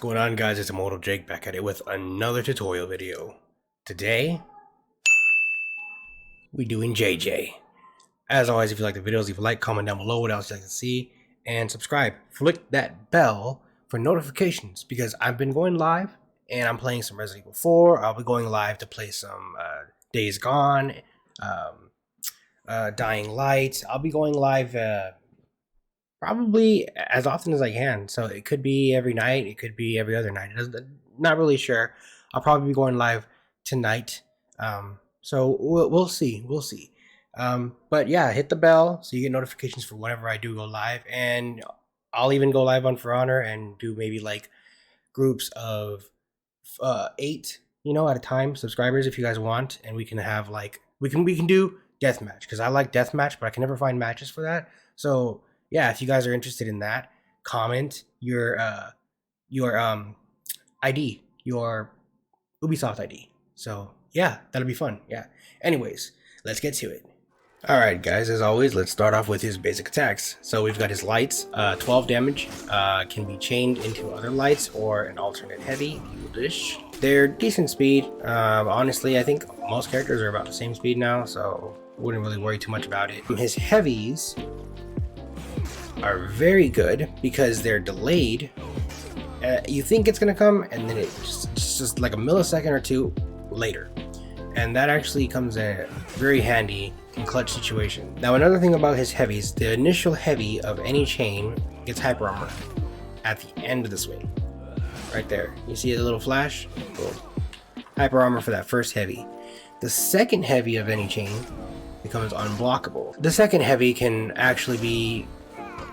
going on, guys? It's Immortal Jake back at it with another tutorial video. Today, we're doing JJ. As always, if you like the videos, leave a like, comment down below what else you'd like to see, and subscribe. Flick that bell for notifications because I've been going live and I'm playing some Resident Evil 4. I'll be going live to play some Days Gone, Dying Light. I'll be going live probably as often as I can. So it could be every night, it could be every other night. Not really sure. I'll probably be going live tonight. So we'll see. But yeah, hit the bell so you get notifications for whenever I do go live, and I'll even go live on For Honor and do maybe like groups of 8, at a time, subscribers if you guys want, and we can have like we can do deathmatch because I like deathmatch, but I can never find matches for that. So yeah, if you guys are interested in that, comment your ID, your Ubisoft ID. So yeah, that'll be fun. Yeah. Anyways, let's get to it. Alright guys, as always, let's start off with his basic attacks. So we've got his lights, 12 damage, can be chained into other lights or an alternate heavy, if you wish. They're decent speed. Honestly, I think most characters are about the same speed now, so wouldn't really worry too much about it. His heavies are very good because they're delayed. You think it's gonna come, and then it's just like a millisecond or two later. And that actually comes in very handy in clutch situation. Now another thing about his heavies, the initial heavy of any chain gets hyper armor at the end of the swing. Right there. You see a little flash? Boom. Hyper armor for that first heavy. The second heavy of any chain becomes unblockable. The second heavy can actually be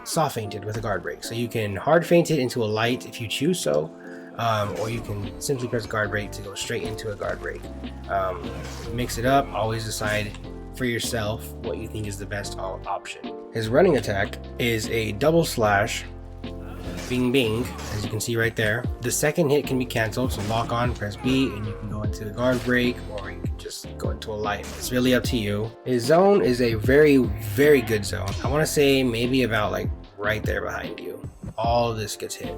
soft feinted with a guard break. So you can hard feint it into a light if you choose so. Or you can simply press guard break to go straight into a guard break. Mix it up, always decide for yourself what you think is the best option. His running attack is a double slash, bing bing, as you can see right there. The second hit can be cancelled, so lock on, press B, and you can go into the guard break, or you can just go into a light. It's really up to you. His zone is a very, very good zone. I want to say maybe about like right there behind you. All of this gets hit.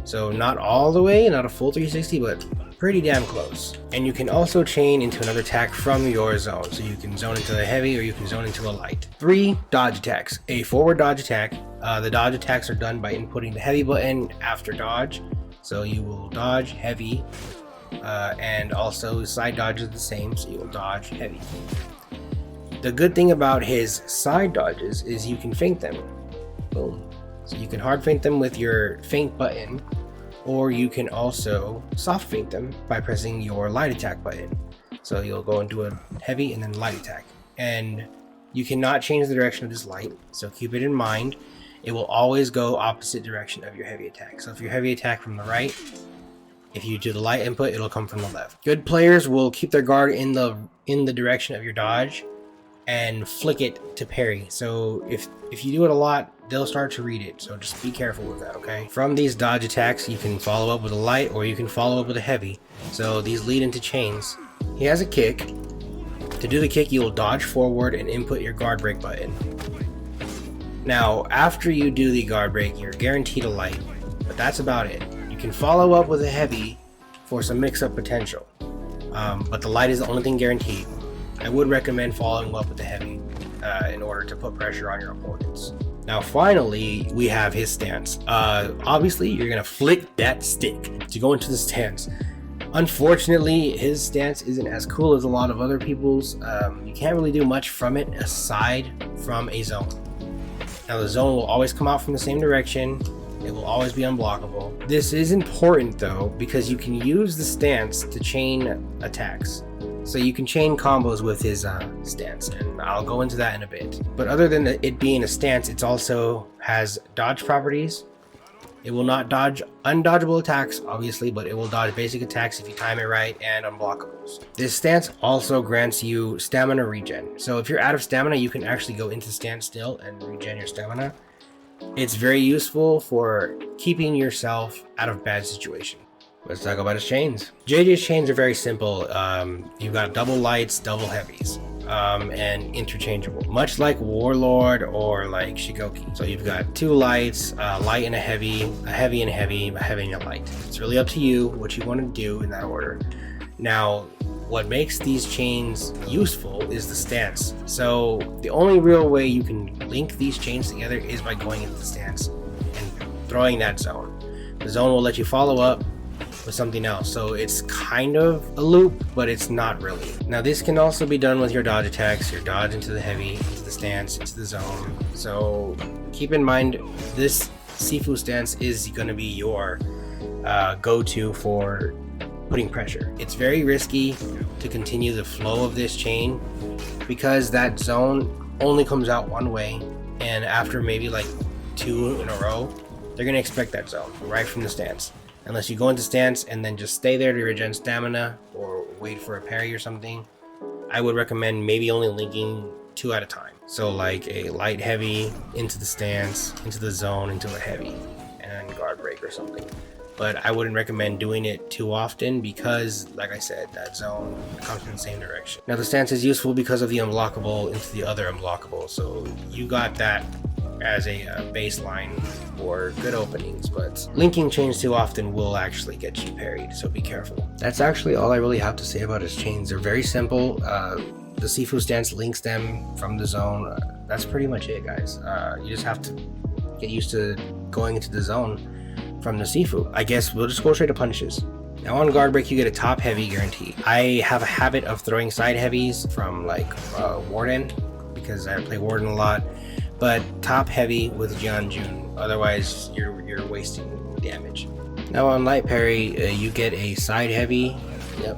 So not all the way, not a full 360, but pretty damn close. And you can also chain into another attack from your zone. So you can zone into a heavy or you can zone into a light. 3 dodge attacks. A forward dodge attack. The dodge attacks are done by inputting the heavy button after dodge. So you will dodge heavy, and also side dodge is the same, so you will dodge heavy. The good thing about his side dodges is you can feint them. Boom. So you can hard feint them with your feint button, or you can also soft feint them by pressing your light attack button. So you'll go and do a heavy and then light attack. And you cannot change the direction of this light, so keep it in mind. It will always go opposite direction of your heavy attack. So if your heavy attack from the right, if you do the light input, it'll come from the left. Good players will keep their guard in the direction of your dodge and flick it to parry. So if you do it a lot, they'll start to read it, so just be careful with that, okay? From these dodge attacks, you can follow up with a light or you can follow up with a heavy. So these lead into chains. He has a kick. To do the kick, you'll dodge forward and input your guard break button. Now, after you do the guard break, you're guaranteed a light, but that's about it. You can follow up with a heavy for some mix-up potential, but the light is the only thing guaranteed. I would recommend following up with the heavy in order to put pressure on your opponents. Now finally, we have his stance. Obviously, you're going to flick that stick to go into the stance. Unfortunately, his stance isn't as cool as a lot of other people's. You can't really do much from it aside from a zone. Now the zone will always come out from the same direction. It will always be unblockable. This is important though, because you can use the stance to chain attacks. So you can chain combos with his stance, and I'll go into that in a bit. But other than it being a stance, it also has dodge properties. It will not dodge undodgeable attacks, obviously, but it will dodge basic attacks if you time it right, and unblockables. This stance also grants you stamina regen. So if you're out of stamina, you can actually go into standstill and regen your stamina. It's very useful for keeping yourself out of bad situations. Let's talk about his chains. JJ's chains are very simple. You've got double lights, double heavies. and interchangeable, much like Warlord or like Shigoki. So you've got 2 lights, a light and a heavy and a heavy, a heavy and a light. It's really up to you what you want to do in that order. Now, what makes these chains useful is the stance. So the only real way you can link these chains together is by going into the stance and throwing that zone. The zone will let you follow up with something else, so it's kind of a loop, but it's not really. Now this can also be done with your dodge attacks, your dodge into the heavy, into the stance, into the zone. So keep in mind, this Sifu stance is going to be your go-to for putting pressure. It's very risky to continue the flow of this chain because that zone only comes out one way, and after maybe like 2 in a row, they're going to expect that zone right from the stance. Unless you go into stance and then just stay there to regen stamina or wait for a parry or something, I would recommend maybe only linking 2 at a time. So like a light heavy into the stance, into the zone, into a heavy, and then guard break or something. But I wouldn't recommend doing it too often because, like I said, that zone comes in the same direction. Now the stance is useful because of the unblockable into the other unblockable, so you got that as a baseline for good openings, but linking chains too often will actually get you parried, so be careful. That's actually all I really have to say about his chains. They're very simple. The Sifu stance links them from the zone. That's pretty much it, guys. You just have to get used to going into the zone from the Sifu. I guess we'll just go straight to punishes. Now on guard break, you get a top heavy guarantee. I have a habit of throwing side heavies from like Warden because I play Warden a lot. But top heavy with Jiang Jun, otherwise you're wasting damage. Now on light parry, you get a side heavy. Yep.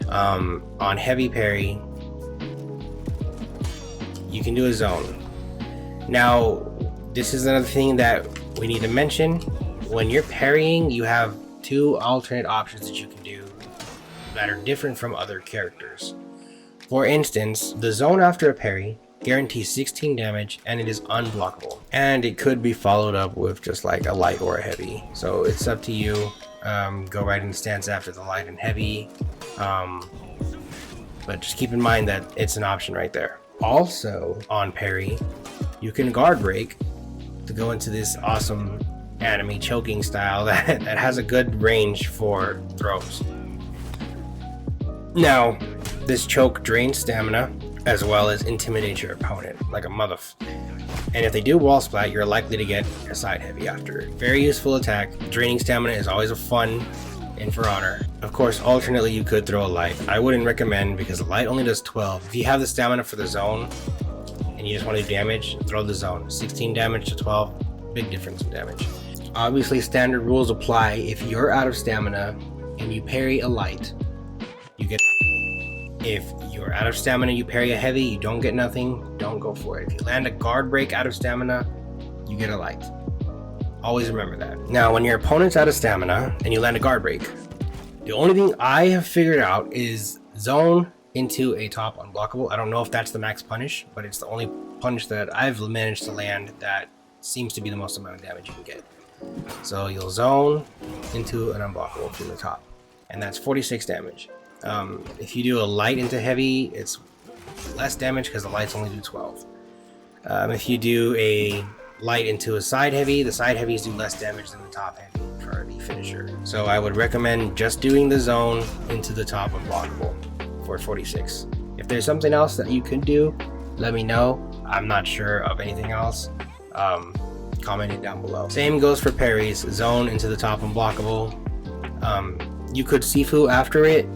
On heavy parry, you can do a zone. Now, this is another thing that we need to mention. When you're parrying, you have 2 alternate options that you can do that are different from other characters. For instance, the zone after a parry guarantees 16 damage and it is unblockable, and it could be followed up with just like a light or a heavy, so it's up to you. Go right in the stance after the light and heavy, but just keep in mind that it's an option right there. Also on parry, you can guard break to go into this awesome anime choking style that has a good range for throws. Now this choke drains stamina as well as intimidate your opponent like a and if they do wall splat, you're likely to get a side heavy after. Very useful attack. Draining stamina is always a fun in For Honor. Of course, alternately you could throw a light. I wouldn't recommend because the light only does 12. If you have the stamina for the zone and you just want to do damage, throw the zone. 16 damage to 12, big difference in damage. Obviously standard rules apply. If you're out of stamina and you parry a light, you get. If you're out of stamina, you parry a heavy, you don't get nothing, don't go for it. If you land a guard break out of stamina, you get a light. Always remember that. Now, when your opponent's out of stamina and you land a guard break, the only thing I have figured out is zone into a top unblockable. I don't know if that's the max punish, but it's the only punish that I've managed to land that seems to be the most amount of damage you can get. So you'll zone into an unblockable from the top, and that's 46 damage. If you do a light into heavy, it's less damage because the lights only do 12. If you do a light into a side heavy, the side heavies do less damage than the top heavy for the finisher. So I would recommend just doing the zone into the top unblockable for 46. If there's something else that you could do, let me know. I'm not sure of anything else. Comment it down below. Same goes for parries. Zone into the top unblockable. You could Sifu after it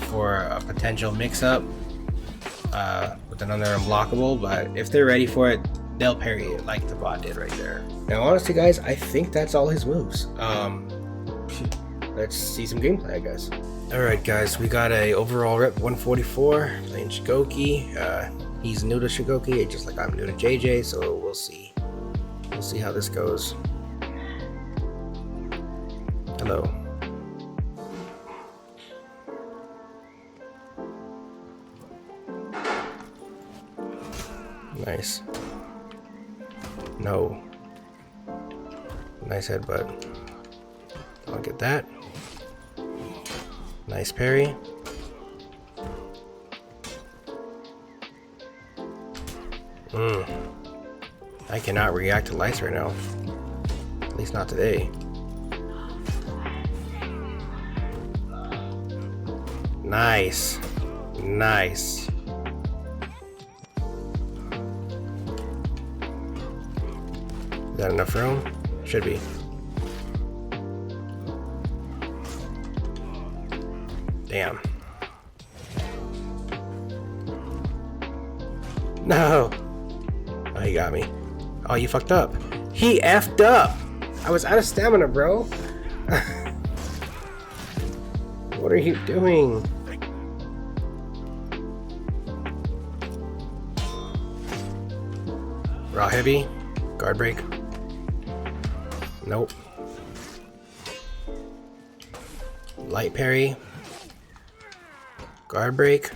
for a potential mix-up with another unblockable, but if they're ready for it, they'll parry it like the bot did right there. Now honestly guys, I think that's all his moves. Let's see some gameplay, I guess. Alright guys, we got a overall rep 144 playing Shigoki. He's new to Shigoki just like I'm new to JJ, so we'll see how this goes. Hello. Nice. No. Nice headbutt. I'll get that. Nice parry. I cannot react to lights right now. At least not today. Nice. Nice. Is that enough room? Should be. Damn. No. Oh, he got me. Oh, you fucked up. He effed up. I was out of stamina, bro. What are you doing? Raw heavy. Guard break. Nope. Light parry. Guard break.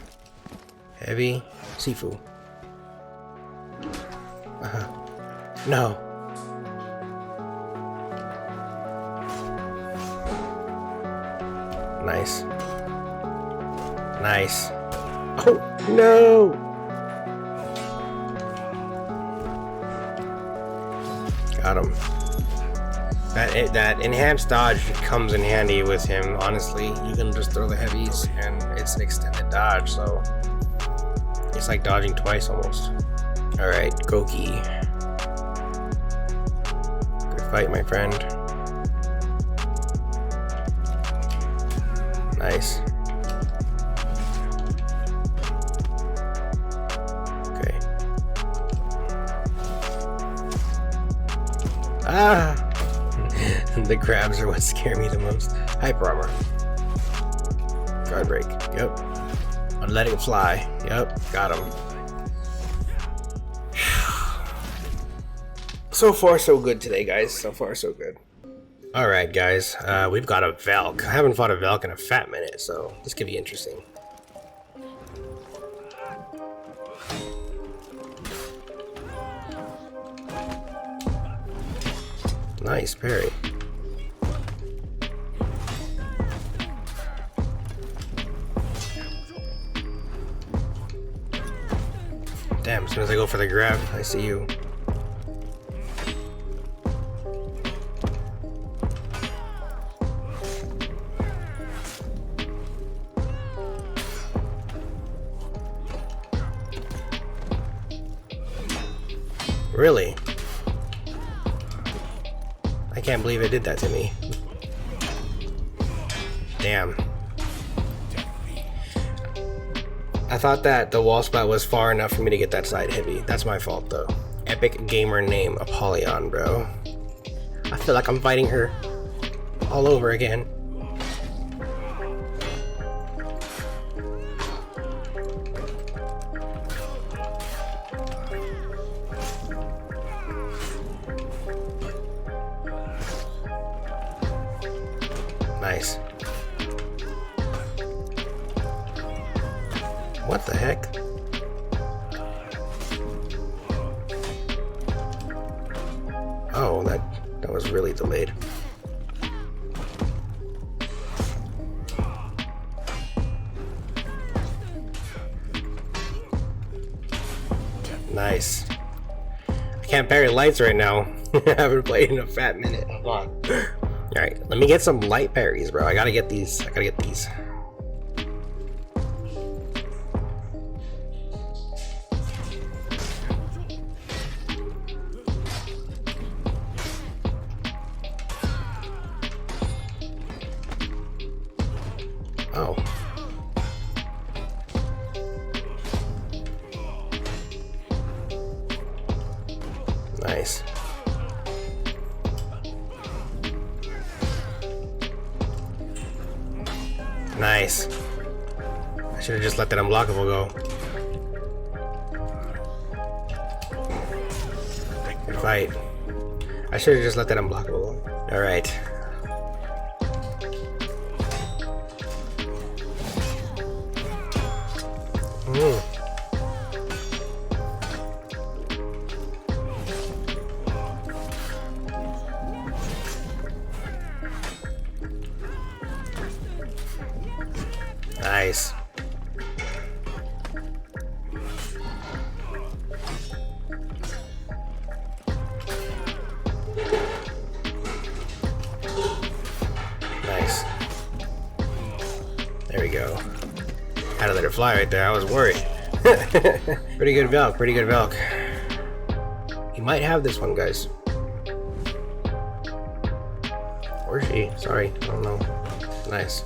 Heavy. Sifu. No. Nice. Nice. Oh, no! Got him. That enhanced dodge comes in handy with him, honestly. You can just throw the heavies and it's an extended dodge, so it's like dodging twice almost. Alright, Goki. Good fight, my friend. Nice. Okay. Ah! The crabs are what scare me the most. Hyper armor. Guard break. Yep. I'm letting it fly. Yep. Got him. So far, so good today, guys. So far, so good. Alright, guys. We've got a Valk. I haven't fought a Valk in a fat minute, so this could be interesting. Nice parry. Damn, as soon as I go for the grab, I see you. Really? I can't believe it did that to me. Damn. I thought that the wall spot was far enough for me to get that side heavy. That's my fault though. Epic gamer name Apollyon, bro. I feel like I'm fighting her all over again. Nice. What the heck? Oh, that was really delayed. Nice. I can't parry lights right now. I haven't played in a fat minute. Hold on. Alright, let me get some light parries, bro. I gotta get these. Oh. Nice. Nice. I should have just let that unblockable go. Good fight. I should have just let that unblockable go. Alright. Nice. fly right there. I was worried. Pretty good Velk, pretty good Velk. He might have this one, guys. Or she, sorry, I don't know. Nice.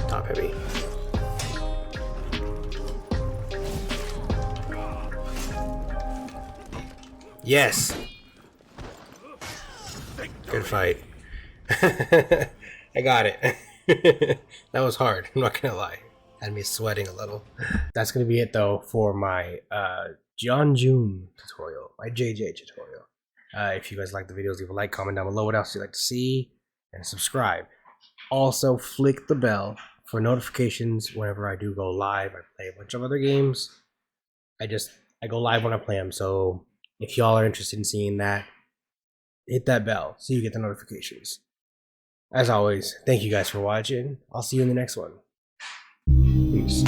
Top heavy. Yes! Good fight. I got it. That was hard, I'm not gonna lie. Had me sweating a little. That's gonna be it though for my Jiang Jun tutorial, my JJ tutorial. If you guys like the videos, leave a like, comment down below what else you'd like to see, and subscribe. Also, flick the bell for notifications whenever I do go live. I play a bunch of other games. I go live when I play them, so if y'all are interested in seeing that, hit that bell so you get the notifications. As always, thank you guys for watching. I'll see you in the next one. Peace.